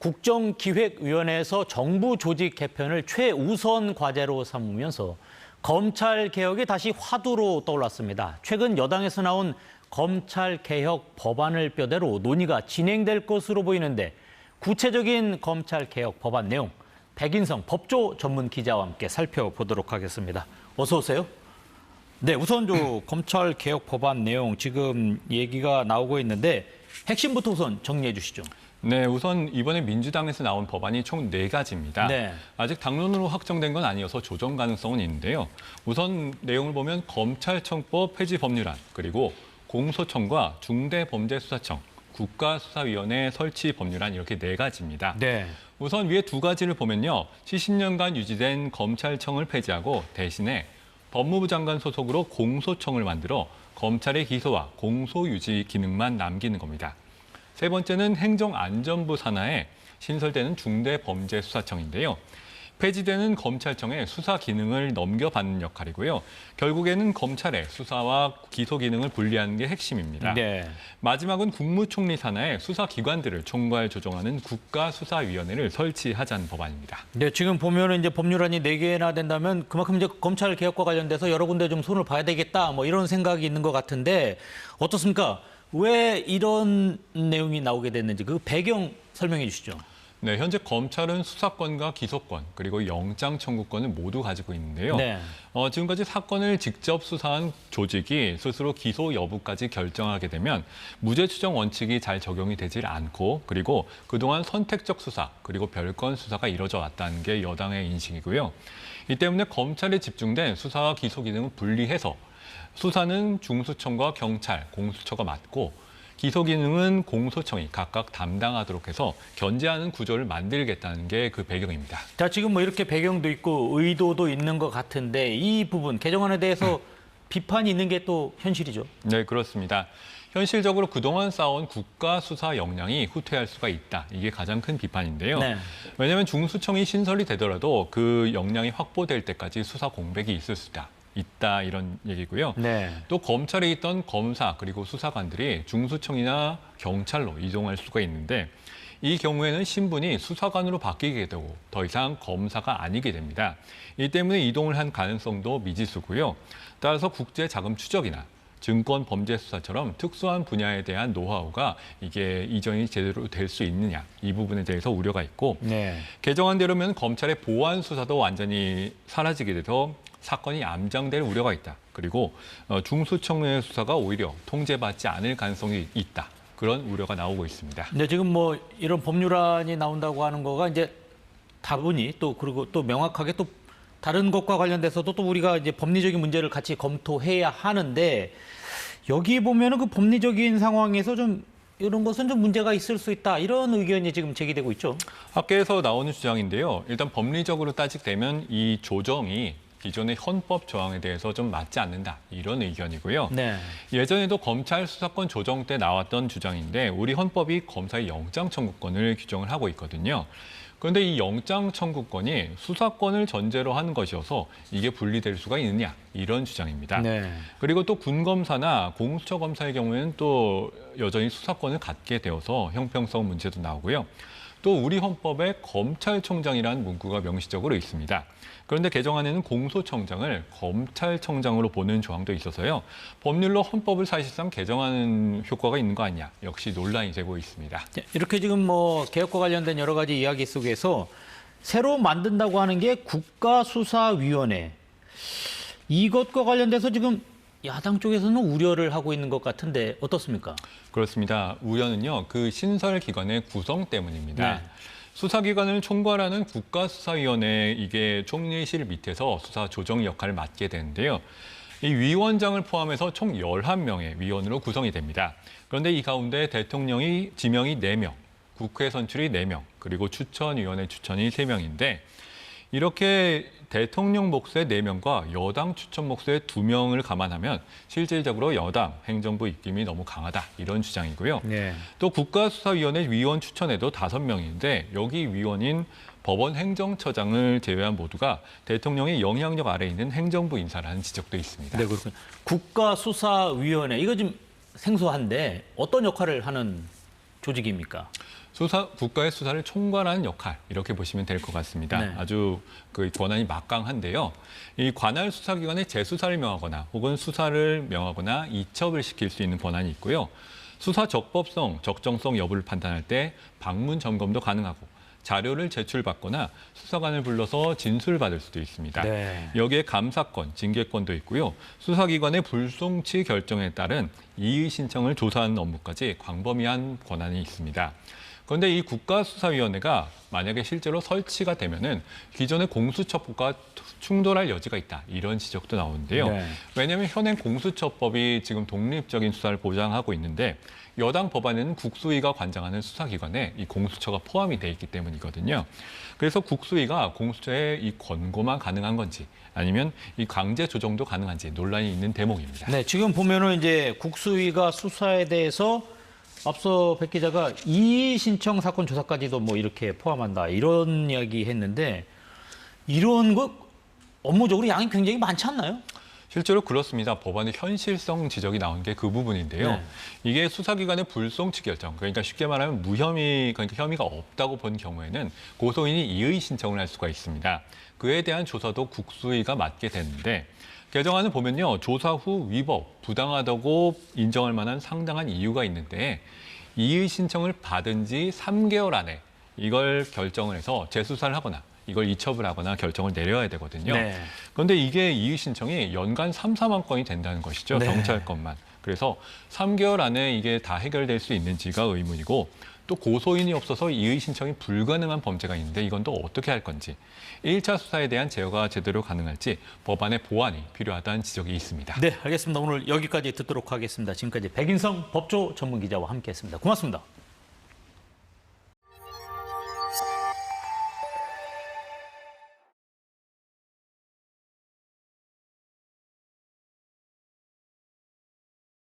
국정기획위원회에서 정부 조직 개편을 최우선 과제로 삼으면서 검찰 개혁이 다시 화두로 떠올랐습니다. 최근 여당에서 나온 검찰 개혁 법안을 뼈대로 논의가 진행될 것으로 보이는데 구체적인 검찰 개혁 법안 내용 백인성 법조 전문 기자와 함께 살펴보도록 하겠습니다. 어서 오세요. 네, 우선 검찰 개혁 법안 내용 지금 얘기가 나오고 있는데 핵심부터 우선 정리해 주시죠. 네, 우선 이번에 민주당에서 나온 법안이 총 4가지입니다. 네. 아직 당론으로 확정된 건 아니어서 조정 가능성은 있는데요. 우선 내용을 보면 검찰청법 폐지 법률안, 그리고 공소청과 중대범죄수사청, 국가수사위원회 설치 법률안 이렇게 4가지입니다. 네. 우선 위에 2가지를 보면요. 70년간 유지된 검찰청을 폐지하고 대신에 법무부 장관 소속으로 공소청을 만들어 검찰의 기소와 공소 유지 기능만 남기는 겁니다. 세 번째는 행정안전부 산하에 신설되는 중대범죄수사청인데요. 폐지되는 검찰청에 수사 기능을 넘겨받는 역할이고요. 결국에는 검찰의 수사와 기소 기능을 분리하는 게 핵심입니다. 네. 마지막은 국무총리 산하에 수사기관들을 총괄 조정하는 국가수사위원회를 설치하자는 법안입니다. 네, 지금 보면은 이제 법률안이 4개나 된다면 그만큼 이제 검찰 개혁과 관련돼서 여러 군데 좀 손을 봐야 되겠다, 뭐 이런 생각이 있는 것 같은데 어떻습니까? 왜 이런 내용이 나오게 됐는지 그 배경 설명해 주시죠. 네, 현재 검찰은 수사권과 기소권, 그리고 영장 청구권을 모두 가지고 있는데요. 네. 지금까지 사건을 직접 수사한 조직이 스스로 기소 여부까지 결정하게 되면 무죄 추정 원칙이 잘 적용이 되질 않고, 그리고 그동안 선택적 수사, 그리고 별건 수사가 이뤄져 왔다는 게 여당의 인식이고요. 이 때문에 검찰에 집중된 수사와 기소 기능을 분리해서 수사는 중수청과 경찰, 공수처가 맡고 기소 기능은 공소청이 각각 담당하도록 해서 견제하는 구조를 만들겠다는 게 그 배경입니다. 자, 지금 뭐 이렇게 배경도 있고 의도도 있는 것 같은데 이 부분 개정안에 대해서 비판이 있는 게 또 현실이죠. 네, 그렇습니다. 현실적으로 그동안 쌓아온 국가 수사 역량이 후퇴할 수가 있다. 이게 가장 큰 비판인데요. 네. 왜냐하면 중수청이 신설이 되더라도 그 역량이 확보될 때까지 수사 공백이 있을 수다. 있다 이런 얘기고요. 네. 또 검찰에 있던 검사 그리고 수사관들이 중수청이나 경찰로 이동할 수가 있는데 이 경우에는 신분이 수사관으로 바뀌게 되고 더 이상 검사가 아니게 됩니다. 이 때문에 이동을 한 가능성도 미지수고요. 따라서 국제 자금 추적이나 증권 범죄 수사처럼 특수한 분야에 대한 노하우가 이게 이전이 제대로 될 수 있느냐 이 부분에 대해서 우려가 있고 네. 개정안대로면 검찰의 보안 수사도 완전히 사라지게 돼서 사건이 암장될 우려가 있다. 그리고 중수청의 수사가 오히려 통제받지 않을 가능성이 있다. 그런 우려가 나오고 있습니다. 근데 지금 뭐 이런 법률안이 나온다고 하는 거가 이제 다분히 또 그리고 또 명확하게 또 다른 것과 관련돼서도 또 우리가 이제 법리적인 문제를 같이 검토해야 하는데 여기 보면은 그 법리적인 상황에서 좀 이런 것은 좀 문제가 있을 수 있다. 이런 의견이 지금 제기되고 있죠. 학계에서 나오는 주장인데요. 일단 법리적으로 따지되면 이 조정이 기존의 헌법 조항에 대해서 좀 맞지 않는다. 이런 의견이고요. 네. 예전에도 검찰 수사권 조정 때 나왔던 주장인데 우리 헌법이 검사의 영장 청구권을 규정을 하고 있거든요. 그런데 이 영장 청구권이 수사권을 전제로 하는 것이어서 이게 분리될 수가 있느냐. 이런 주장입니다. 네. 그리고 또 군검사나 공수처 검사의 경우에는 또 여전히 수사권을 갖게 되어서 형평성 문제도 나오고요. 또 우리 헌법에 검찰총장이라는 문구가 명시적으로 있습니다. 그런데 개정안에는 공소청장을 검찰청장으로 보는 조항도 있어서요. 법률로 헌법을 사실상 개정하는 효과가 있는 거 아니냐. 역시 논란이 되고 있습니다. 이렇게 지금 뭐 개혁과 관련된 여러 가지 이야기 속에서 새로 만든다고 하는 게 국가수사위원회. 이것과 관련돼서 지금 야당 쪽에서는 우려를 하고 있는 것 같은데 어떻습니까? 그렇습니다. 우려는요. 그 신설 기관의 구성 때문입니다. 네. 수사기관을 총괄하는 국가수사위원회 이게 총리실 밑에서 수사 조정 역할을 맡게 되는데요. 이 위원장을 포함해서 총 11명의 위원으로 구성이 됩니다. 그런데 이 가운데 대통령이 지명이 4명, 국회 선출이 4명, 그리고 추천위원회 추천이 3명인데 이렇게 대통령 몫의 4명과 여당 추천 몫의 2명을 감안하면 실질적으로 여당 행정부 입김이 너무 강하다 이런 주장이고요. 네. 또 국가수사위원회 위원 추천에도 5명인데 여기 위원인 법원 행정처장을 제외한 모두가 대통령의 영향력 아래에 있는 행정부 인사라는 지적도 있습니다. 네, 그렇군요. 국가수사위원회 이거 좀 생소한데 어떤 역할을 하는 조직입니까? 국가의 수사를 총괄하는 역할 이렇게 보시면 될 것 같습니다. 네. 아주 그 권한이 막강한데요. 이 관할 수사기관에 재수사를 명하거나 혹은 수사를 명하거나 이첩을 시킬 수 있는 권한이 있고요. 수사 적법성, 적정성 여부를 판단할 때 방문 점검도 가능하고 자료를 제출받거나 수사관을 불러서 진술을 받을 수도 있습니다. 네. 여기에 감사권, 징계권도 있고요. 수사기관의 불송치 결정에 따른 이의 신청을 조사하는 업무까지 광범위한 권한이 있습니다. 그런데 이 국가수사위원회가 만약에 실제로 설치가 되면은 기존의 공수처법과 충돌할 여지가 있다. 이런 지적도 나오는데요. 네. 왜냐하면 현행 공수처법이 지금 독립적인 수사를 보장하고 있는데 여당 법안에는 국수위가 관장하는 수사기관에 이 공수처가 포함이 돼 있기 때문이거든요. 그래서 국수위가 공수처의 이 권고만 가능한 건지 아니면 이 강제 조정도 가능한지 논란이 있는 대목입니다. 네, 지금 보면은 이제 국수위가 수사에 대해서 앞서 백 기자가 이의 신청 사건 조사까지도 뭐 이렇게 포함한다 이런 이야기 했는데 이런 거 업무적으로 양이 굉장히 많지 않나요? 실제로 그렇습니다. 법안의 현실성 지적이 나온 게 그 부분인데요. 네. 이게 수사기관의 불송치 결정, 그러니까 쉽게 말하면 그러니까 혐의가 없다고 본 경우에는 고소인이 이의 신청을 할 수가 있습니다. 그에 대한 조사도 국수위가 맡게 되는데 개정안을 보면요. 조사 후 위법, 부당하다고 인정할 만한 상당한 이유가 있는데 이의 신청을 받은 지 3개월 안에 이걸 결정을 해서 재수사를 하거나 이걸 이첩을 하거나 결정을 내려야 되거든요. 네. 그런데 이게 이의 신청이 연간 3, 4만 건이 된다는 것이죠. 네. 경찰 건만. 그래서 3개월 안에 이게 다 해결될 수 있는지가 의문이고 또 고소인이 없어서 이의 신청이 불가능한 범죄가 있는데 이건 또 어떻게 할 건지 1차 수사에 대한 제어가 제대로 가능할지 법안의 보완이 필요하다는 지적이 있습니다. 네, 알겠습니다. 오늘 여기까지 듣도록 하겠습니다. 지금까지 백인성 법조 전문기자와 함께했습니다. 고맙습니다.